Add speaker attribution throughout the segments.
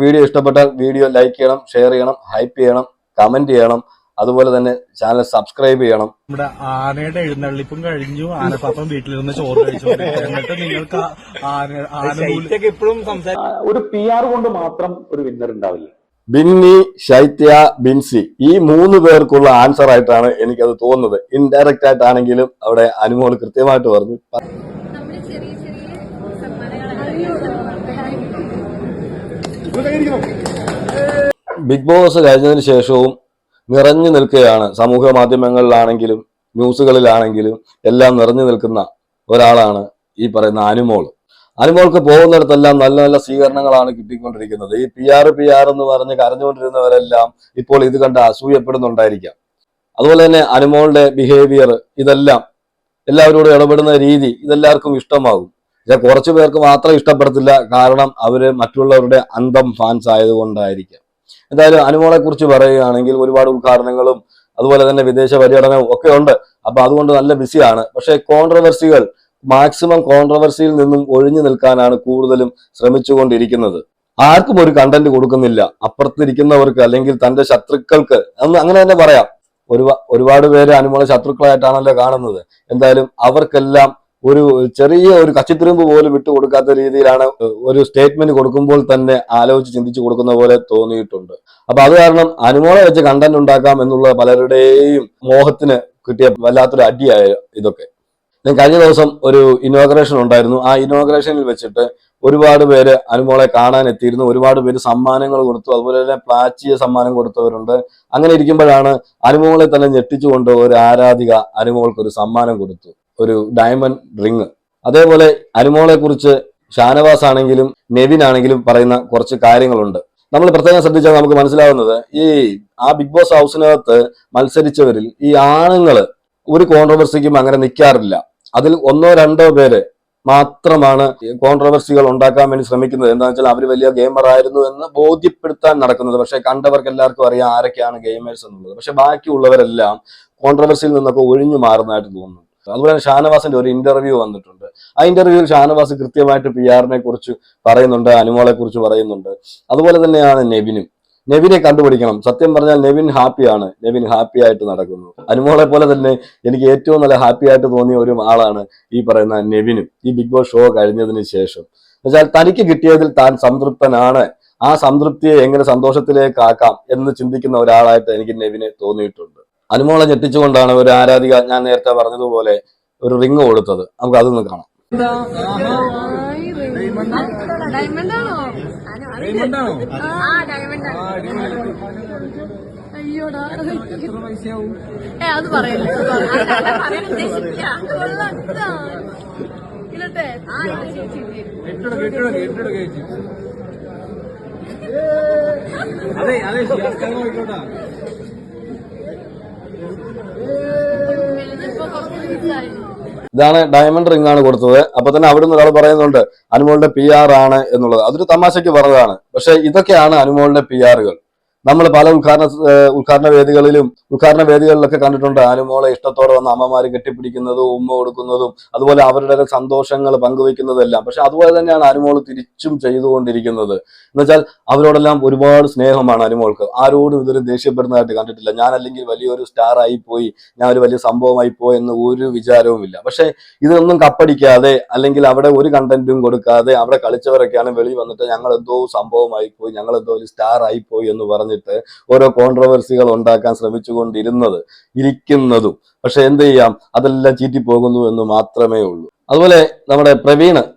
Speaker 1: Video ഇഷ്ടപ്പെട്ടാൽ video like ചെയ്യണം, share ചെയ്യണം, ഹൈപ്പ് ചെയ്യണം, കമന്റ് ചെയ്യണം. അതുപോലെ തന്നെ ചാനൽ സബ്സ്ക്രൈബ് ചെയ്യണം.
Speaker 2: നമ്മുടെ ആനയുടെ എഴുന്നള്ളിപ്പും കഴിഞ്ഞു. ആനപ്പാപ്പൻ വീട്ടിലിരുന്ന് ചോറ് കഴിച്ചു. എന്നിട്ട് നിങ്ങൾക്ക്
Speaker 3: ഒരു PR കൊണ്ട് മാത്രം ഒരു വിന്നർ ഉണ്ടാവില്ല.
Speaker 1: ബിന്നി, ശൈത്യ, ബിൻസി ഈ 3 പേർക്കുള്ള ആൻസർ ആയിട്ടാണ് എനിക്കത് തോന്നുന്നത്. ഇൻഡയറക്റ്റ് ആയിട്ടാണെങ്കിലും അവിടെ അനുമോൾ കൃത്യമായിട്ട് പറഞ്ഞു. ബിഗ് ബോസ് കഴിഞ്ഞതിന് ശേഷവും നിറഞ്ഞു നിൽക്കുകയാണ്. സമൂഹ മാധ്യമങ്ങളിലാണെങ്കിലും ന്യൂസുകളിലാണെങ്കിലും എല്ലാം നിറഞ്ഞു നിൽക്കുന്ന ഒരാളാണ് ഈ പറയുന്ന അനുമോൾ. അനുമോൾക്ക് പോകുന്നിടത്തെല്ലാം നല്ല നല്ല സ്വീകരണങ്ങളാണ് കിട്ടിക്കൊണ്ടിരിക്കുന്നത്. ഈ PR എന്ന് പറഞ്ഞ് കരഞ്ഞുകൊണ്ടിരുന്നവരെല്ലാം ഇപ്പോൾ ഇത് കണ്ട് അസൂയപ്പെടുന്നുണ്ടായിരിക്കാം. അതുപോലെ തന്നെ അനുമോളുടെ ബിഹേവിയർ, ഇതെല്ലാം എല്ലാവരോടും ഇടപെടുന്ന രീതി ഇതെല്ലാവർക്കും ഇഷ്ടമാകും. പക്ഷെ കുറച്ചു പേർക്ക് മാത്രം ഇഷ്ടപ്പെടത്തില്ല. കാരണം അവര് മറ്റുള്ളവരുടെ അന്ധം ഫാൻസ് ആയതുകൊണ്ടായിരിക്കാം. എന്തായാലും അനുമോളെ കുറിച്ച് പറയുകയാണെങ്കിൽ ഒരുപാട് ഉദ്ഘാടനങ്ങളും അതുപോലെ തന്നെ വിദേശ പര്യടനവും ഒക്കെ ഉണ്ട്. അപ്പൊ അതുകൊണ്ട് നല്ല ബിസിയാണ്. പക്ഷെ മാക്സിമം കോൺട്രവേഴ്സിയിൽ നിന്നും ഒഴിഞ്ഞു നിൽക്കാനാണ് കൂടുതലും ശ്രമിച്ചുകൊണ്ടിരിക്കുന്നത്. ആർക്കും ഒരു കണ്ടന്റ് കൊടുക്കുന്നില്ല. അപ്പുറത്തിരിക്കുന്നവർക്ക് അല്ലെങ്കിൽ തന്റെ ശത്രുക്കൾക്ക് അങ്ങനെ തന്നെ പറയാം. ഒരുപാട് പേര് അനുമോളെ ശത്രുക്കളായിട്ടാണല്ലോ കാണുന്നത്. എന്തായാലും അവർക്കെല്ലാം ഒരു ചെറിയ ഒരു കച്ചിത്തുരുമ്പ് പോലും വിട്ടുകൊടുക്കാത്ത രീതിയിലാണ് ഒരു സ്റ്റേറ്റ്മെന്റ് കൊടുക്കുമ്പോൾ തന്നെ ആലോചിച്ച് ചിന്തിച്ചു കൊടുക്കുന്ന പോലെ തോന്നിയിട്ടുണ്ട്. അപ്പൊ അത് കാരണം അനുമോളെ വെച്ച് കണ്ടന്റ് ഉണ്ടാക്കാം എന്നുള്ള പലരുടെയും മോഹത്തിന് കിട്ടിയ വല്ലാത്തൊരു അടിയായ ഇതൊക്കെ. കഴിഞ്ഞ ദിവസം ഒരു ഇനോഗ്രേഷൻ ഉണ്ടായിരുന്നു. ആ ഇനോഗ്രേഷനിൽ വെച്ചിട്ട് ഒരുപാട് പേര് അനുമോളെ കാണാൻ എത്തിയിരുന്നു. ഒരുപാട് പേര് സമ്മാനങ്ങൾ കൊടുത്തു. അതുപോലെ തന്നെ പ്ലാച്ചിയ സമ്മാനം കൊടുത്തവരുണ്ട്. അങ്ങനെ ഇരിക്കുമ്പോഴാണ് അനുമോളെ തന്നെ ഞെട്ടിച്ചുകൊണ്ട് ഒരു ആരാധിക അനുമോൾക്ക് ഒരു സമ്മാനം കൊടുത്തു, ഒരു ഡയമണ്ട് റിങ്. അതേപോലെ അനുമോളെ കുറിച്ച് ഷാനവാസ് ആണെങ്കിലും നെവിൻ ആണെങ്കിലും പറയുന്ന കുറച്ച് കാര്യങ്ങളുണ്ട്. നമ്മൾ പ്രത്യേകം ശ്രദ്ധിച്ചാൽ നമുക്ക് മനസ്സിലാവുന്നത് ആ ബിഗ് ബോസ് ഹൗസിനകത്ത് മത്സരിച്ചവരിൽ ഈ ആണുങ്ങള് ഒരു കോൺട്രവേഴ്സിക്കും അങ്ങനെ നിൽക്കാറില്ല. അതിൽ 1-2 പേര് മാത്രമാണ് കോൺട്രവേഴ്സികൾ ഉണ്ടാക്കാൻ വേണ്ടി ശ്രമിക്കുന്നത്. എന്താണെന്ന് വെച്ചാൽ അവർ വലിയ ഗെയിമർ ആയിരുന്നു എന്ന് ബോധ്യപ്പെടുത്താൻ നടക്കുന്നത്. പക്ഷെ കണ്ടവർക്ക് എല്ലാവർക്കും അറിയാം ആരൊക്കെയാണ് ഗെയിമേഴ്സ് എന്നുള്ളത്. പക്ഷെ ബാക്കിയുള്ളവരെല്ലാം കോൺട്രവേഴ്സിയിൽ നിന്നൊക്കെ ഒഴിഞ്ഞു മാറുന്നതായിട്ട് തോന്നുന്നു. അതുപോലെ ഷാനവാസിന്റെ ഒരു ഇന്റർവ്യൂ വന്നിട്ടുണ്ട്. ആ ഇന്റർവ്യൂവിൽ ഷാനവാസ് കൃത്യമായിട്ട് PR-നെ കുറിച്ച് പറയുന്നുണ്ട്, അനുമോളെ കുറിച്ച് പറയുന്നുണ്ട്. അതുപോലെ തന്നെയാണ് നെവിനെ കണ്ടുപിടിക്കണം. സത്യം പറഞ്ഞാൽ നെവിൻ ഹാപ്പിയാണ്. നെവിൻ ഹാപ്പി ആയിട്ട് നടക്കുന്നു. അനുമോളെ പോലെ തന്നെ എനിക്ക് ഏറ്റവും നല്ല ഹാപ്പി ആയിട്ട് തോന്നിയ ഒരു ആളാണ് ഈ പറയുന്ന നെവിനും. ഈ ബിഗ് ബോസ് ഷോ കഴിഞ്ഞതിന് ശേഷം എന്നുവെച്ചാൽ തനിക്ക് കിട്ടിയതിൽ താൻ സംതൃപ്തനാണ്. ആ സംതൃപ്തിയെ എങ്ങനെ സന്തോഷത്തിലേക്കാക്കാം എന്ന് ചിന്തിക്കുന്ന ഒരാളായിട്ട് എനിക്ക് നെവിനെ തോന്നിയിട്ടുണ്ട്. അനുമോളെ ഞെട്ടിച്ചുകൊണ്ടാണ് ഒരു ആരാധിക, ഞാൻ നേരത്തെ പറഞ്ഞതുപോലെ, ഒരു റിങ് കൊടുത്തത്. നമുക്ക് അതൊന്ന് കാണാം.
Speaker 4: അത് പറയല്ലേ
Speaker 2: അതെ നോക്കോട്ടാ.
Speaker 1: ഇതാണ് ഡയമണ്ട് റിംഗ് ആണ് കൊടുത്തത്. അപ്പൊ തന്നെ അവിടുന്ന് ഒരാൾ പറയുന്നുണ്ട് അനുമോളുടെ PR ആണ് എന്നുള്ളത്. അതൊരു തമാശയ്ക്ക് പറഞ്ഞതാണ്. പക്ഷെ ഇതൊക്കെയാണ് അനുമോളുടെ PR-കൾ. നമ്മൾ പല ഉദ്ഘാടന വേദികളിലൊക്കെ കണ്ടിട്ടുണ്ട് അനുമോളെ ഇഷ്ടത്തോടെ വന്ന് അമ്മമാര് കെട്ടിപ്പിടിക്കുന്നതും ഉമ്മ കൊടുക്കുന്നതും അതുപോലെ അവരുടെ സന്തോഷങ്ങൾ പങ്കുവെക്കുന്നതെല്ലാം. പക്ഷെ അതുപോലെ തന്നെയാണ് അനുമോൾ തിരിച്ചും ചെയ്തുകൊണ്ടിരിക്കുന്നത്. എന്നുവെച്ചാൽ അവരോടെല്ലാം ഒരുപാട് സ്നേഹമാണ് അനുമോൾക്ക്. ആരോടും ഇതൊരു ദേഷ്യപ്പെടുന്നതായിട്ട് കണ്ടിട്ടില്ല. ഞാൻ അല്ലെങ്കിൽ വലിയൊരു സ്റ്റാർ ആയിപ്പോയി, ഞാൻ ഒരു വലിയ സംഭവമായി പോയി എന്ന് ഒരു വിചാരവുമില്ല. പക്ഷെ ഇതൊന്നും കപ്പടിക്കാതെ അല്ലെങ്കിൽ അവിടെ ഒരു കണ്ടന്റും കൊടുക്കാതെ അവിടെ കളിച്ചവരൊക്കെയാണ് വെളി വന്നിട്ട് ഞങ്ങൾ എന്തോ സംഭവമായി പോയി, ഞങ്ങൾ എന്തോ ഒരു സ്റ്റാർ ആയിപ്പോയി എന്ന് പറഞ്ഞിട്ട് ഓരോ കോൺട്രവേഴ്സികൾ ഉണ്ടാക്കാൻ ഇരിക്കുന്നതും. പക്ഷെ എന്ത് ചെയ്യാം, അതെല്ലാം ചീറ്റിപ്പോകുന്നു എന്ന് മാത്രമേ ഉള്ളൂ. അതുപോലെ നമ്മുടെ പ്രവീണും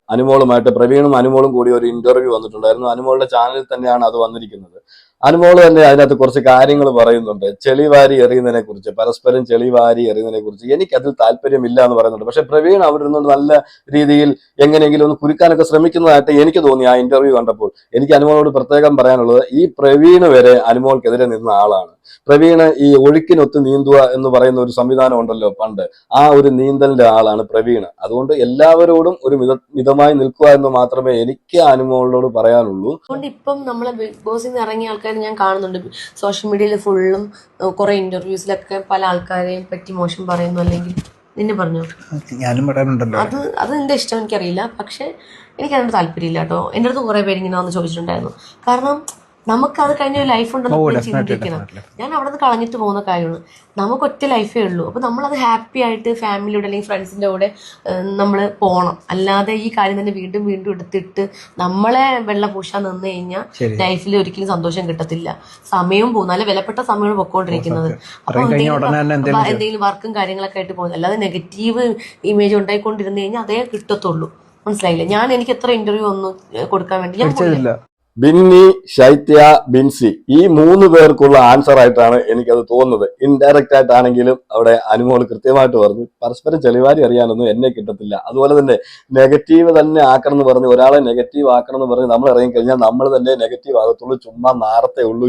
Speaker 1: അനുമോളും കൂടി ഒരു ഇന്റർവ്യൂ വന്നിട്ടുണ്ടായിരുന്നു. അനുമോളുടെ ചാനലിൽ തന്നെയാണ് അത് വന്നിരിക്കുന്നത്. അനുമോള് തന്നെ അതിനകത്ത് കുറച്ച് കാര്യങ്ങൾ പറയുന്നുണ്ട്. ചെളിവാരി എറിയുന്നതിനെ കുറിച്ച്, പരസ്പരം ചെളിവാരി എറിയുന്നതിനെ കുറിച്ച് എനിക്കതിൽ താല്പര്യമില്ല എന്ന് പറയുന്നുണ്ട്. പക്ഷെ പ്രവീൺ അവിടെ നിന്നുകൊണ്ട് നല്ല രീതിയിൽ എങ്ങനെയെങ്കിലും ഒന്ന് കുരുക്കാനൊക്കെ ശ്രമിക്കുന്നതായിട്ട് എനിക്ക് തോന്നി ആ ഇന്റർവ്യൂ കണ്ടപ്പോൾ. എനിക്ക് അനുമോളോട് പ്രത്യേകം പറയാനുള്ളത്, ഈ പ്രവീണ് വരെ അനുമോൾക്കെതിരെ നിന്ന ആളാണ്. പ്രവീണ് ഈ ഒഴുക്കിനൊത്ത് നീന്തുക എന്ന് പറയുന്ന ഒരു സംവിധാനം ഉണ്ടല്ലോ പണ്ട്, ആ ഒരു നീന്തലിന്റെ ആളാണ് പ്രവീണ്. അതുകൊണ്ട് എല്ലാവരോടും ഒരു മിതമായി നിൽക്കുക എന്ന് മാത്രമേ എനിക്ക് അനുമോളോട് പറയാനുള്ളൂ.
Speaker 4: ഇപ്പം നമ്മളെ ബിഗ് ബോസിൽ നിന്ന് ഇറങ്ങിയ ആൾക്കാർ ഞാൻ കാണുന്നുണ്ട് സോഷ്യൽ മീഡിയയിൽ ഫുള്ളും കുറെ ഇന്റർവ്യൂസിലൊക്കെ പല ആൾക്കാരെയും പറ്റി മോശം പറയുന്നു, അല്ലെങ്കിൽ നിന്നെ പറഞ്ഞോ?
Speaker 2: ഞാനും പറയാനുണ്ടല്ലോ.
Speaker 4: അത് നിന്റെ ഇഷ്ടം എനിക്കറിയില്ല, പക്ഷെ എനിക്ക് അതിനോട് താല്പര്യമില്ല കേട്ടോ. എൻ്റെ അടുത്ത് കുറെ പേര് ഇങ്ങനെ വന്ന് ചോദിച്ചിട്ടുണ്ടായിരുന്നു. കാരണം നമുക്കത് കഴിഞ്ഞ ഒരു ലൈഫ് ഉണ്ടെന്ന് ചിന്തിക്കണം. ഞാൻ അവിടെ നിന്ന് കളഞ്ഞിട്ട് പോകുന്ന കാര്യമാണ്. നമുക്ക് ഒറ്റ ലൈഫേ ഉള്ളൂ. അപ്പൊ നമ്മളത് ഹാപ്പി ആയിട്ട് ഫാമിലിയോടെ അല്ലെങ്കിൽ ഫ്രണ്ട്സിന്റെ കൂടെ നമ്മൾ പോകണം. അല്ലാതെ ഈ കാര്യം തന്നെ വീണ്ടും വീണ്ടും എടുത്തിട്ട് നമ്മളെ വെള്ള പൂശാൻ നിന്ന് കഴിഞ്ഞാൽ ലൈഫിൽ ഒരിക്കലും സന്തോഷം കിട്ടത്തില്ല. സമയവും പോകും, നല്ല വിലപ്പെട്ട സമയമാണ് പൊക്കോണ്ടിരിക്കുന്നത്. അപ്പൊ എന്തെങ്കിലും വർക്കും കാര്യങ്ങളൊക്കെ ആയിട്ട് പോകുന്നത്, അല്ലാതെ നെഗറ്റീവ് ഇമേജ് ഉണ്ടായിക്കൊണ്ടിരുന്നു കഴിഞ്ഞാൽ അതേ കിട്ടത്തുള്ളൂ. മനസ്സിലായില്ലേ? എനിക്ക് എത്ര ഇന്റർവ്യൂ ഒന്നും കൊടുക്കാൻ വേണ്ടി ഞാൻ പോയില്ല.
Speaker 1: ബിന്നി, ശൈത്യ, ബിൻസി ഈ 3 പേർക്കുള്ള ആൻസർ ആയിട്ടാണ് എനിക്കത് തോന്നുന്നത്. ഇൻഡയറക്റ്റ് ആയിട്ടാണെങ്കിലും അവിടെ അനുമോൾ കൃത്യമായിട്ട് പറഞ്ഞു, പരസ്പരം ചെളിവാരി അറിയാനൊന്നും എന്നെ കിട്ടത്തില്ല. അതുപോലെ തന്നെ നെഗറ്റീവ് തന്നെ ആക്കണം എന്ന് പറഞ്ഞ്, ഒരാളെ നെഗറ്റീവ് ആക്കണം എന്ന് പറഞ്ഞ് നമ്മൾ ഇറങ്ങിക്കഴിഞ്ഞാൽ നമ്മൾ തന്നെ നെഗറ്റീവ് ആകത്തുള്ളൂ. ചുമ്മാ നാർത്തേ ഉള്ളൂ.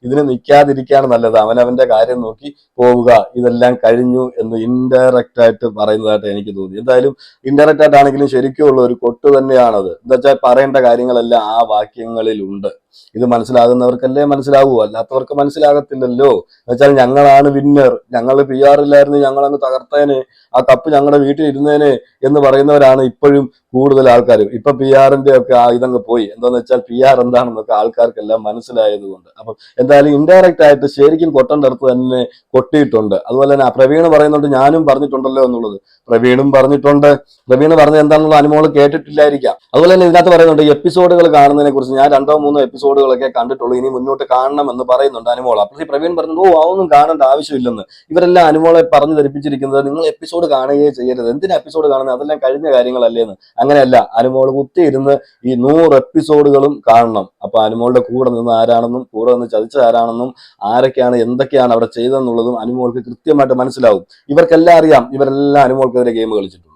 Speaker 1: ഇതിന് നിൽക്കാതിരിക്കാണ് നല്ലത്. അവനവന്റെ കാര്യം നോക്കി പോവുക, ഇതെല്ലാം കഴിഞ്ഞു എന്ന് ഇൻഡയറക്റ്റ് ആയിട്ട് പറയുന്നതായിട്ട് എനിക്ക് തോന്നി. എന്തായാലും ഇൻഡയറക്റ്റ് ആയിട്ടാണെങ്കിലും ശരിക്കുള്ള ഒരു കൊട്ട് തന്നെയാണത്. എന്താ വെച്ചാൽ പറയേണ്ട കാര്യങ്ങളെല്ലാം ആ വാക്യങ്ങളിലുണ്ട്. ഇത് മനസ്സിലാകുന്നവർക്കല്ലേ മനസ്സിലാവൂ, അല്ലാത്തവർക്ക് മനസ്സിലാകത്തില്ലല്ലോ. എന്നുവെച്ചാൽ ഞങ്ങളാണ് വിന്നർ, ഞങ്ങൾ PR ഇല്ലായിരുന്നു, ഞങ്ങൾ അങ്ങ് തകർത്തേനെ, ആ കപ്പ് ഞങ്ങളുടെ വീട്ടിൽ ഇരുന്നേനെ എന്ന് പറയുന്നവരാണ് ഇപ്പോഴും കൂടുതൽ ആൾക്കാരും. ഇപ്പൊ PR-ന്റെ ഒക്കെ ആ ഇതങ്ങ് പോയി. എന്താന്ന് വെച്ചാൽ PR എന്താണെന്നൊക്കെ ആൾക്കാർക്കെല്ലാം മനസ്സിലായതുകൊണ്ട്. അപ്പം എന്തായാലും ഇൻഡയറക്റ്റ് ആയിട്ട് ശരിക്കും കൊട്ടേണ്ട അടുത്ത് തന്നെ കൊട്ടിയിട്ടുണ്ട്. അതുപോലെ തന്നെ പ്രവീണ് പറയുന്നുണ്ട്, ഞാനും പറഞ്ഞിട്ടുണ്ടല്ലോ എന്നുള്ളത്. പ്രവീണും പറഞ്ഞിട്ടുണ്ട്. പ്രവീണ് പറഞ്ഞത് എന്താണെന്നുള്ള അനുമോള് കേട്ടിട്ടില്ലായിരിക്കാം. അതുപോലെ തന്നെ ഇതിനകത്ത് പറയുന്നുണ്ട് എപ്പിസോഡുകൾ കാണുന്നതിനെ കുറിച്ച്. ഞാൻ 2-3 എപ്പിസോഡുകളൊക്കെ കണ്ടിട്ടുള്ളൂ, ഇനി മുന്നോട്ട് കാണണം എന്ന് പറയുന്നുണ്ട് അനുമോൾ. അപ്പോൾ പ്രവീൺ പറഞ്ഞു, അതൊന്നും കാണേണ്ട ആവശ്യമില്ലെന്ന്. ഇവരെല്ലാം അനുമോളെ പറഞ്ഞു ധരിപ്പിച്ചിരിക്കുന്നത് നിങ്ങൾ എപ്പിസോഡ് കാണുകയേ ചെയ്യരുത്, എന്തിനാ എപ്പിസോഡ് കാണുന്നത്, അതെല്ലാം കഴിഞ്ഞ കാര്യങ്ങളല്ലേന്ന്. അങ്ങനെയല്ല, അനുമോൾ കുത്തിയിരുന്ന് ഈ 100 എപ്പിസോഡുകളും കാണണം. അപ്പൊ അനുമോളുടെ കൂടെ നിന്ന് ആരാണെന്നും കൂടെ നിന്ന് ചതിച്ചത് ആരാണെന്നും ആരൊക്കെയാണ് എന്തൊക്കെയാണ് അവിടെ ചെയ്തതെന്നുള്ളതും അനുമോൾക്ക് കൃത്യമായിട്ട് മനസ്സിലാവും. ഇവർക്കെല്ലാം അറിയാം, ഇവരെല്ലാം അനുമോൾക്കെതിരെ ഗെയിം കളിച്ചിട്ടുണ്ട്,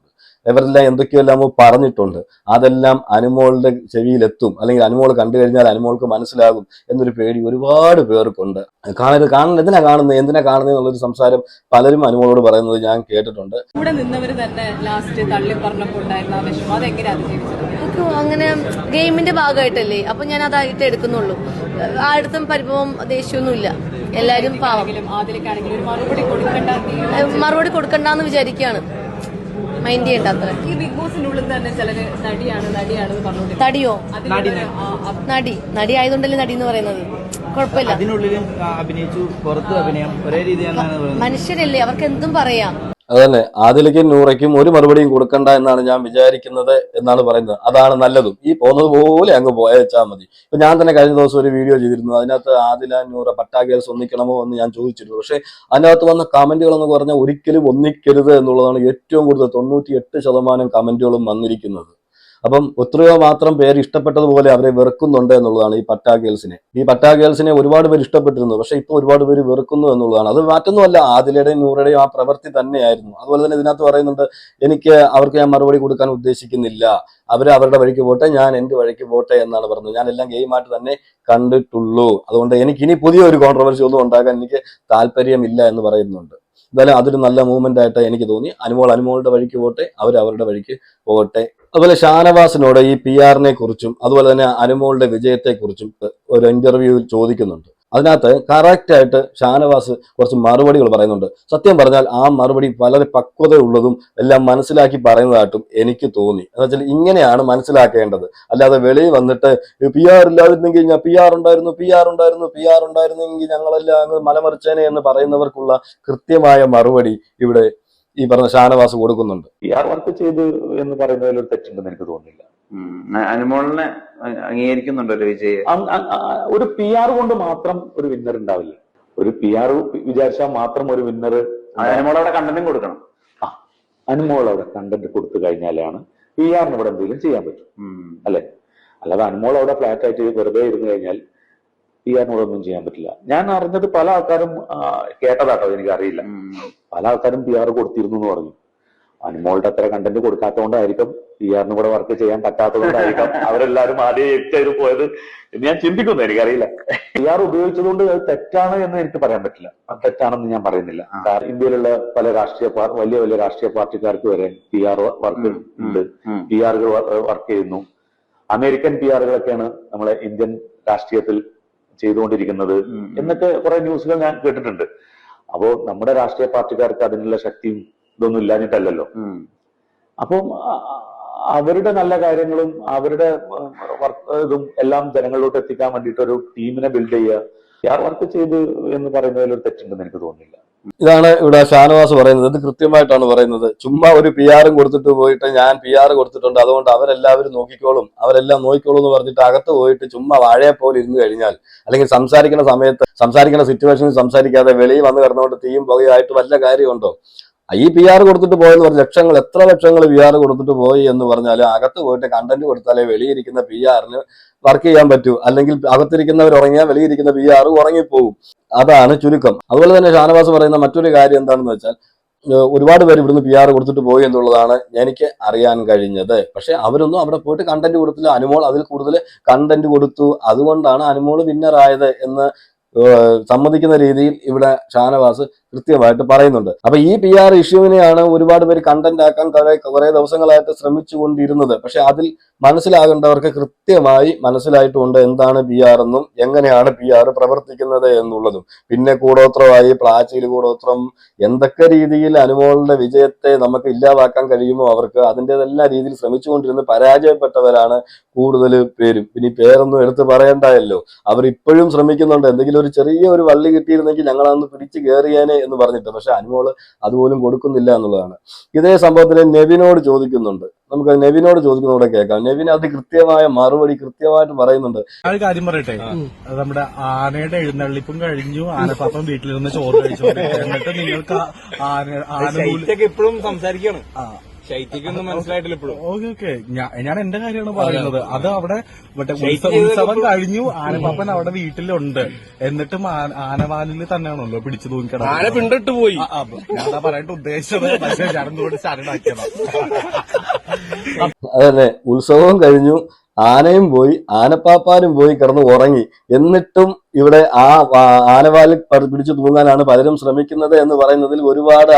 Speaker 1: ഇവരെല്ലാം എന്തൊക്കെയെല്ലാമോ പറഞ്ഞിട്ടുണ്ട്. അതെല്ലാം അനുമോളുടെ ചെവിയിലെത്തും, അല്ലെങ്കിൽ അനുമോൾ കണ്ടു കഴിഞ്ഞാൽ അനുമോൾക്ക് മനസ്സിലാകും എന്നൊരു പേടി ഒരുപാട് പേർക്കുണ്ട്. എന്തിനാ കാണുന്നത് എന്നുള്ളൊരു സംസാരം പലരും അനുമോളോട് പറയുന്നത് ഞാൻ കേട്ടിട്ടുണ്ട്.
Speaker 5: കൂടെ നിന്നവർ തന്നെ ലാസ്റ്റ് തള്ളി പറഞ്ഞപ്പോൾ ഉണ്ടായിരുന്ന വിഷമം അതെങ്ങനെയാണ്?
Speaker 4: അങ്ങനെ ഗെയിമിന്റെ ഭാഗമായിട്ടല്ലേ, അപ്പൊ ഞാൻ അതായിട്ട് എടുക്കുന്നുള്ളൂ. ആയിടത്തും പരിഭവം ദേഷ്യമൊന്നുമില്ല. എല്ലാരും പാവം.
Speaker 5: ആദ്യക്കാണെങ്കിലും മറുപടി
Speaker 4: കൊടുക്കണ്ടെന്ന് വിചാരിക്കുകയാണ്. മൈൻഡ് ചെയ്യണ്ട അത്ര.
Speaker 5: ഈ ബിഗ് ബോസിന്റെ ഉള്ളിൽ തന്നെ ചിലര് നടിയാണ് പറഞ്ഞോണ്ട്.
Speaker 4: തടിയോ? നടി ആയതുകൊണ്ടല്ലേ നടി എന്ന് പറയുന്നത്. കുഴപ്പമില്ല.
Speaker 2: അതിനുള്ളിലും അഭിനയിച്ചു, പുറത്ത് അഭിനയം ഒരേ രീതിയാണ്.
Speaker 4: മനുഷ്യരല്ലേ, അവർക്ക് എന്തും പറയാം.
Speaker 1: അതന്നെ, ആദിലയ്ക്കും നൂറയ്ക്കും ഒരു മറുപടിയും കൊടുക്കണ്ട എന്നാണ് ഞാൻ വിചാരിക്കുന്നത് എന്നാണ് പറയുന്നത്. അതാണ് നല്ലതും. ഈ പോകുന്നത് പോലെ അങ്ങ് പോയച്ചാൽ മതി. ഇപ്പൊ ഞാൻ തന്നെ കഴിഞ്ഞ ദിവസം ഒരു വീഡിയോ ചെയ്തിരുന്നു. അതിനകത്ത് ആദില, നൂറ, പട്ടാഗേൽസ് ഒന്നിക്കണമോ എന്ന് ഞാൻ ചോദിച്ചിരുന്നു. പക്ഷെ അതിനകത്ത് വന്ന കമന്റുകൾ എന്ന് പറഞ്ഞാൽ ഒരിക്കലും ഒന്നിക്കരുത് എന്നുള്ളതാണ് ഏറ്റവും കൂടുതൽ. 98% കമന്റുകളും വന്നിരിക്കുന്നത്. അപ്പം എത്രയോ മാത്രം പേര് ഇഷ്ടപ്പെട്ടതുപോലെ അവരെ വെറുക്കുന്നുണ്ട് എന്നുള്ളതാണ് ഈ പട്ടാഗേൾസിനെ ഒരുപാട് പേര് ഇഷ്ടപ്പെട്ടിരുന്നു. പക്ഷെ ഇപ്പൊ ഒരുപാട് പേര് വെറുക്കുന്നു എന്നുള്ളതാണ്. അത് മറ്റൊന്നുമല്ല, ആദിലയുടെയും നൂറയുടെയും ആ പ്രവൃത്തി തന്നെയായിരുന്നു. അതുപോലെ തന്നെ ഇതിനകത്ത് പറയുന്നുണ്ട്, അവർക്ക് ഞാൻ മറുപടി കൊടുക്കാൻ ഉദ്ദേശിക്കുന്നില്ല, അവരുടെ വഴിക്ക് പോട്ടെ, ഞാൻ എന്റെ വഴിക്ക് പോട്ടെ എന്നാണ് പറഞ്ഞത്. ഞാൻ എല്ലാം ഗെയിമായിട്ട് തന്നെ കണ്ടിട്ടുള്ളൂ, അതുകൊണ്ട് എനിക്ക് ഇനി പുതിയൊരു കോൺട്രവേഴ്സി ഒന്നും ഉണ്ടാക്കാൻ എനിക്ക് താല്പര്യമില്ല എന്ന് പറയുന്നുണ്ട്. എന്തായാലും അതൊരു നല്ല മൂവ്മെന്റ് ആയിട്ട് എനിക്ക് തോന്നി. അനുമോളുടെ വഴിക്ക് പോട്ടെ, അവരുടെ വഴിക്ക് പോകട്ടെ. അതുപോലെ ഷാനവാസിനോട് ഈ PR-നെ കുറിച്ചും അതുപോലെ തന്നെ അനുമോളുടെ വിജയത്തെക്കുറിച്ചും ഒരു ഇന്റർവ്യൂവിൽ ചോദിക്കുന്നുണ്ട്. അതിനകത്ത് കറക്റ്റ് ആയിട്ട് ഷാനവാസ് കുറച്ച് മറുപടികൾ പറയുന്നുണ്ട്. സത്യം പറഞ്ഞാൽ ആ മറുപടി വളരെ പക്വതയുള്ളതും എല്ലാം മനസ്സിലാക്കി പറയുന്നതായിട്ടും എനിക്ക് തോന്നി. എന്ന് വെച്ചാൽ ഇങ്ങനെയാണ് മനസ്സിലാക്കേണ്ടത്. അല്ലാതെ വെളിയിൽ വന്നിട്ട് PR ഇല്ലാതിരുന്നെങ്കിൽ ഞാൻ PR ഉണ്ടായിരുന്നെങ്കിൽ ഞങ്ങളെല്ലാം അങ്ങ് മലമറിച്ചേനെ എന്ന് പറയുന്നവർക്കുള്ള കൃത്യമായ മറുപടി ഇവിടെ ഈ പറഞ്ഞ ഷാനവാസ് കൊടുക്കുന്നുണ്ട്.
Speaker 3: PR വർക്ക് ചെയ്ത് എന്ന് പറയുന്നതിൽ ഒരു തെറ്റുണ്ടെന്ന് എനിക്ക് തോന്നുന്നില്ല.
Speaker 6: അനുമോളിനെ അംഗീകരിക്കുന്നുണ്ടോ വിജയ്?
Speaker 3: ഒരു PR കൊണ്ട് മാത്രം ഒരു വിന്നർ ഉണ്ടാവില്ല. ഒരു PR വിചാരിച്ചാൽ മാത്രം ഒരു വിന്നർ.
Speaker 6: അനുമോളവിടെ കണ്ടന്റും കൊടുക്കണം.
Speaker 3: അനുമോളവിടെ കണ്ടന്റ് കൊടുത്തു കഴിഞ്ഞാലാണ് PR-ന് ഇവിടെ എന്തെങ്കിലും ചെയ്യാൻ പറ്റും, അല്ലെ? അല്ലാതെ അനുമോൾ അവിടെ ഫ്ലാറ്റ് ആയിട്ട് വെറുതെ ഇരുന്ന് കഴിഞ്ഞാൽ PR-നോടൊന്നും ചെയ്യാൻ പറ്റില്ല. ഞാൻ അറിഞ്ഞത് പല ആൾക്കാരും കേട്ടതാട്ടോ, എനിക്കറിയില്ല. പല ആൾക്കാരും PR കൊടുത്തിരുന്നു എന്ന് പറഞ്ഞു. അനുമോളുടെ അത്ര കണ്ടന്റ് കൊടുക്കാത്തതുകൊണ്ടായിരിക്കും, PR-ന് കൂടെ വർക്ക് ചെയ്യാൻ പറ്റാത്തതുകൊണ്ടായിരിക്കാം അവരെല്ലാരും ആദ്യം ചെയ്ത് പോയത് എന്ന് ഞാൻ ചിന്തിക്കുന്നു. എനിക്കറിയില്ല. PR ഉപയോഗിച്ചതുകൊണ്ട് അത് തെറ്റാണ് എന്ന് എനിക്ക് പറയാൻ പറ്റില്ല. അത് തെറ്റാണെന്ന് ഞാൻ പറയുന്നില്ല. ഇന്ത്യയിലുള്ള പല വലിയ വലിയ രാഷ്ട്രീയ പാർട്ടിക്കാർക്ക് വരെ PR വർക്ക് ഉണ്ട്, PR-കൾ വർക്ക് ചെയ്യുന്നു. അമേരിക്കൻ PR-കളൊക്കെയാണ് നമ്മളെ ഇന്ത്യൻ രാഷ്ട്രീയത്തിൽ ചെയ്തുകൊണ്ടിരിക്കുന്നത് എന്നൊക്കെ കുറെ ന്യൂസുകൾ ഞാൻ കേട്ടിട്ടുണ്ട്. അപ്പോ നമ്മുടെ രാഷ്ട്രീയ പാർട്ടിക്കാർക്ക് അതിനുള്ള ശക്തിയും ഇതൊന്നും ഇല്ലാഞ്ഞിട്ടല്ലല്ലോ. അപ്പം അവരുടെ നല്ല കാര്യങ്ങളും അവരുടെ ഇതും എല്ലാം ജനങ്ങളിലോട്ട് എത്തിക്കാൻ വേണ്ടിയിട്ട് ഒരു ടീമിനെ ബിൽഡ് ചെയ്യുക, PR വർക്ക് ചെയ്ത് എന്ന് പറയുന്നതിൽ ഒരു തെറ്റുണ്ടെന്ന് എനിക്ക് തോന്നുന്നില്ല.
Speaker 1: ഇതാണ് ഇവിടെ ഷാനവാസ് പറയുന്നത്. ഇത് കൃത്യമായിട്ടാണ് പറയുന്നത്. ചുമ്മാ ഒരു PR കൊടുത്തിട്ട് പോയിട്ട് ഞാൻ PR കൊടുത്തിട്ടുണ്ട് അതുകൊണ്ട് അവരെല്ലാവരും നോക്കിക്കോളും, അവരെല്ലാം നോക്കിക്കോളും എന്ന് പറഞ്ഞിട്ട് അകത്ത് പോയിട്ട് ചുമ്മാ വാഴയെ പോലെ ഇരുന്ന് കഴിഞ്ഞാൽ, അല്ലെങ്കിൽ സംസാരിക്കുന്ന സമയത്ത് സംസാരിക്കുന്ന സിറ്റുവേഷനിൽ സംസാരിക്കാതെ വെളിയിൽ വന്ന് കിടന്നുകൊണ്ട് തീയും പുകയായിട്ട് വല്ല കാര്യമുണ്ടോ? ഈ PR കൊടുത്തിട്ട് പോയെന്ന് പറഞ്ഞ ലക്ഷങ്ങൾ, എത്ര ലക്ഷങ്ങൾ PR കൊടുത്തിട്ട് പോയി എന്ന് പറഞ്ഞാൽ അകത്ത് പോയിട്ട് കണ്ടന്റ് കൊടുത്താലേ വെളിയിരിക്കുന്ന PRന് വർക്ക് ചെയ്യാൻ പറ്റൂ. അല്ലെങ്കിൽ അകത്തിരിക്കുന്നവർ ഉറങ്ങിയാൽ വെളിയിരിക്കുന്ന PR ഉറങ്ങിപ്പോകും. അതാണ് ചുരുക്കം. അതുപോലെ തന്നെ ഷാനവാസ് പറയുന്ന മറ്റൊരു കാര്യം എന്താണെന്ന് വെച്ചാൽ, ഒരുപാട് പേര് ഇവിടുന്ന് PR കൊടുത്തിട്ട് പോയി എന്നുള്ളതാണ് എനിക്ക് അറിയാൻ കഴിഞ്ഞത്. പക്ഷെ അവരൊന്നും അവിടെ പോയിട്ട് കണ്ടന്റ് കൊടുത്തില്ല. അനുമോൾ അതിൽ കൂടുതൽ കണ്ടന്റ് കൊടുത്തു, അതുകൊണ്ടാണ് അനുമോൾ വിന്നറായത് എന്ന് സമ്മതിക്കുന്ന രീതിയിൽ ഇവിടെ ഷാനവാസ് കൃത്യമായിട്ട് പറയുന്നുണ്ട്. അപ്പൊ ഈ PR ഇഷ്യൂവിനെയാണ് ഒരുപാട് പേര് കണ്ടന്റ് ആക്കാൻ കുറെ ദിവസങ്ങളായിട്ട് ശ്രമിച്ചുകൊണ്ടിരുന്നത്. പക്ഷെ അതിൽ മനസ്സിലാകേണ്ടവർക്ക് കൃത്യമായി മനസ്സിലായിട്ടുണ്ട് എന്താണ് PR എന്നും എങ്ങനെയാണ് PR പ്രവർത്തിക്കുന്നത് എന്നുള്ളതും. പിന്നെ കൂടോത്രമായി പ്ലാച്ചിയിൽ കൂടോത്രം, എന്തൊക്കെ രീതിയിൽ അനുമോളിന്റെ വിജയത്തെ നമുക്ക് ഇല്ലാതാക്കാൻ കഴിയുമോ അവർക്ക് അതിൻ്റെതെല്ലാ രീതിയിൽ ശ്രമിച്ചുകൊണ്ടിരുന്ന് പരാജയപ്പെട്ടവരാണ് കൂടുതൽ പേരും. പിന്നെ ഈ പേരൊന്നും എടുത്ത് പറയണ്ടായല്ലോ. അവർ ഇപ്പോഴും ശ്രമിക്കുന്നുണ്ട്. എന്തെങ്കിലും ഒരു ചെറിയ ഒരു വള്ളി കിട്ടിയിരുന്നെങ്കിൽ ഞങ്ങളന്ന് പിടിച്ച് കയറിയാനെ എന്ന് പറഞ്ഞിട്ട്. പക്ഷെ അനുമോള് അതുപോലും കൊടുക്കുന്നില്ല എന്നുള്ളതാണ്. ഇതേ സംഭവത്തിൽ നെവിനോട് ചോദിക്കുന്നുണ്ട്. നമുക്ക് നെവിനോട് ചോദിക്കുന്നതോടെ കേൾക്കാം. നെവിൻ അത് കൃത്യമായ മറുപടി കൃത്യമായിട്ട് പറയുന്നുണ്ട്.
Speaker 2: ആ ഒരു കാര്യം പറയട്ടെ, നമ്മുടെ ആനയുടെ എഴുന്നള്ളിപ്പും കഴിഞ്ഞു, ആനപ്പാപ്പം വീട്ടിലിരുന്ന് ചോറ് കഴിച്ചോണ്ടിരിക്കും. എന്നിട്ട് നിങ്ങൾക്ക് ആന
Speaker 7: ഇപ്പോഴും സംസാരിക്കണം. ശൈത്യക്കൊന്നും മനസ്സിലായിട്ടില്ല ഇപ്പോഴും.
Speaker 2: ഓക്കെ ഞാൻ എന്റെ കാര്യമാണ് പറയുന്നത്. അത് അവിടെ മറ്റേ ഉത്സവം കഴിഞ്ഞു, ആനപ്പാപ്പൻ അവിടെ വീട്ടിലുണ്ട്. എന്നിട്ടും ആനവാലിൽ തന്നെയാണല്ലോ പിടിച്ചു തൂങ്ങിക്കിടന്നത്.
Speaker 7: ആന പിണ്ടിട്ട് പോയി.
Speaker 2: ഞാൻ പറയാനായിട്ട് ഉദ്ദേശിച്ചത്, പക്ഷേ ഞാനൊന്നുകൂടി ശരണാക്കിയതാണ്.
Speaker 1: അതന്നെ, ഉത്സവവും കഴിഞ്ഞു, ആനയും പോയി, ആനപ്പാപ്പാനും പോയി കിടന്ന് ഉറങ്ങി. എന്നിട്ടും ഇവിടെ ആനവാലിൽ പിടിച്ചു തൂങ്ങാനാണ് പലരും ശ്രമിക്കുന്നത് എന്ന് പറയുന്നതിൽ ഒരുപാട്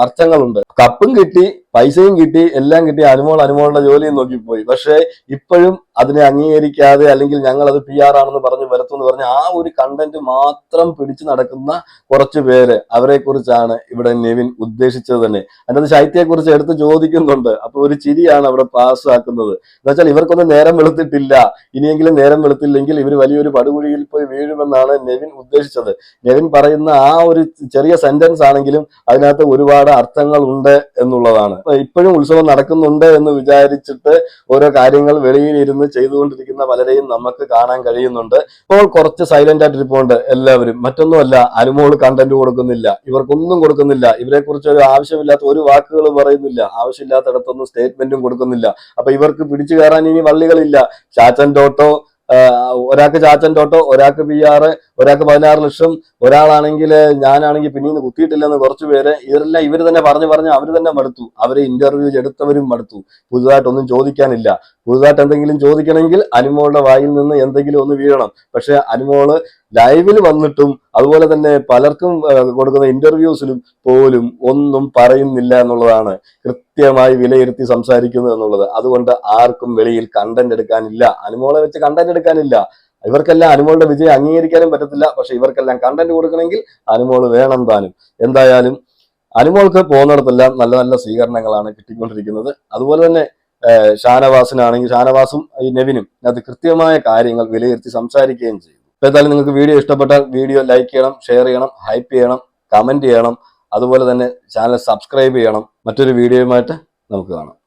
Speaker 1: അർത്ഥങ്ങളുണ്ട്. കപ്പും കിട്ടി, പൈസയും കിട്ടി, എല്ലാം കിട്ടി, അനുമോളുടെ ജോലിയും നോക്കിപ്പോയി. പക്ഷെ ഇപ്പോഴും അതിനെ അംഗീകരിക്കാതെ, അല്ലെങ്കിൽ ഞങ്ങൾ അത് PR ആണെന്ന് പറഞ്ഞ് വരത്തുമെന്ന് പറഞ്ഞ് ആ ഒരു കണ്ടന്റ് മാത്രം പിടിച്ചു നടക്കുന്ന കുറച്ചു പേര്, അവരെ കുറിച്ചാണ് ഇവിടെ നെവിൻ ഉദ്ദേശിച്ചത് തന്നെ. അതിനകത്ത് ശൈത്യയെ കുറിച്ച് എടുത്ത് ചോദിക്കുന്നുണ്ട്. അപ്പൊ ഒരു ചിരിയാണ് അവിടെ പാസ്സാക്കുന്നത്. എന്ന് വെച്ചാൽ ഇവർക്കൊന്നും നേരം വെളുത്തിട്ടില്ല, ഇനിയെങ്കിലും നേരം വെളുത്തില്ലെങ്കിൽ ഇവർ വലിയൊരു പടുകുഴിയിൽ പോയി വീഴുമെന്നാണ് നെവിൻ ഉദ്ദേശിച്ചത്. നെവിൻ പറയുന്ന ആ ഒരു ചെറിയ സെന്റൻസ് ആണെങ്കിലും അതിനകത്ത് ഒരുപാട് അർത്ഥങ്ങൾ ഉണ്ട് എന്നുള്ളതാണ്. ഇപ്പോഴും ഉത്സവം നടക്കുന്നുണ്ട് എന്ന് വിചാരിച്ചിട്ട് ഓരോ കാര്യങ്ങൾ വെളിയിലിരുന്ന് ചെയ്തുകൊണ്ടിരിക്കുന്ന പലരെയും നമുക്ക് കാണാൻ കഴിയുന്നുണ്ട്. ഇപ്പോൾ കുറച്ച് സൈലന്റ് ആയിട്ടിരിപ്പുണ്ട് എല്ലാവരും. മറ്റൊന്നുമല്ല, അനുമോൾ കണ്ടന്റ് കൊടുക്കുന്നില്ല, ഇവർക്കൊന്നും കൊടുക്കുന്നില്ല, ഇവരെ കുറിച്ച് ഒരു ആവശ്യമില്ലാത്ത ഒരു വാക്കുകൾ പറയുന്നില്ല, ആവശ്യമില്ലാത്തടത്തൊന്നും സ്റ്റേറ്റ്മെന്റും കൊടുക്കുന്നില്ല. അപ്പൊ ഇവർക്ക് പിടിച്ചു കയറാൻ ഇനി വള്ളികളില്ല. ചാച്ചൻ ടോട്ടോ, ഒരാൾക്ക് ചാച്ചൻ ടോട്ടോ, ഒരാൾക്ക് PR, ഒരാൾക്ക് 16 ലക്ഷം, ഒരാളാണെങ്കിൽ ഞാനാണെങ്കിൽ പിന്നീന്ന് കുത്തിയിട്ടില്ലെന്ന് കുറച്ചു പേര്. ഇവരെല്ലാം ഇവർ തന്നെ പറഞ്ഞ് അവർ തന്നെ മടുത്തു. അവരെ ഇന്റർവ്യൂ എടുത്തവരും മടുത്തു. പുതുതായിട്ടൊന്നും ചോദിക്കാനില്ല. പുതുതായിട്ട് എന്തെങ്കിലും ചോദിക്കണമെങ്കിൽ അനുമോളുടെ വായിൽ നിന്ന് എന്തെങ്കിലും ഒന്ന് വീഴണം. പക്ഷെ അനുമോള് ലൈവിൽ വന്നിട്ടും അതുപോലെ തന്നെ പലർക്കും കൊടുക്കുന്ന ഇന്റർവ്യൂസിലും പോലും ഒന്നും പറയുന്നില്ല എന്നുള്ളതാണ് കൃത്യമായി വിലയിരുത്തി സംസാരിക്കുന്നു എന്നുള്ളത്. അതുകൊണ്ട് ആർക്കും വെളിയിൽ കണ്ടന്റ് എടുക്കാനില്ല, അനുമോളെ വെച്ച് കണ്ടന്റ് എടുക്കാനില്ല. ഇവർക്കെല്ലാം അനുമോളുടെ വിജയം അംഗീകരിക്കാനും പറ്റത്തില്ല. പക്ഷെ ഇവർക്കെല്ലാം കണ്ടന്റ് കൊടുക്കണമെങ്കിൽ അനുമോള് വേണം താനും. എന്തായാലും അനുമോൾക്ക് പോകുന്നിടത്തെല്ലാം നല്ല നല്ല സ്വീകരണങ്ങളാണ് കിട്ടിക്കൊണ്ടിരിക്കുന്നത്. അതുപോലെ തന്നെ ഷാനവാസിനാണെങ്കിൽ ഷാനവാസും ഈ നെവിനും അത് കൃത്യമായ കാര്യങ്ങൾ വിലയിരുത്തി സംസാരിക്കുകയും ചെയ്തു. എന്തായാലും നിങ്ങൾക്ക് വീഡിയോ ഇഷ്ടപ്പെട്ടാൽ വീഡിയോ ലൈക്ക് ചെയ്യണം, ഷെയർ ചെയ്യണം, ഹൈപ്പ് ചെയ്യണം, കമന്റ് ചെയ്യണം. അതുപോലെ തന്നെ ചാനൽ സബ്സ്ക്രൈബ് ചെയ്യണം. മറ്റൊരു വീഡിയോയുമായിട്ട് നമുക്ക് കാണാം.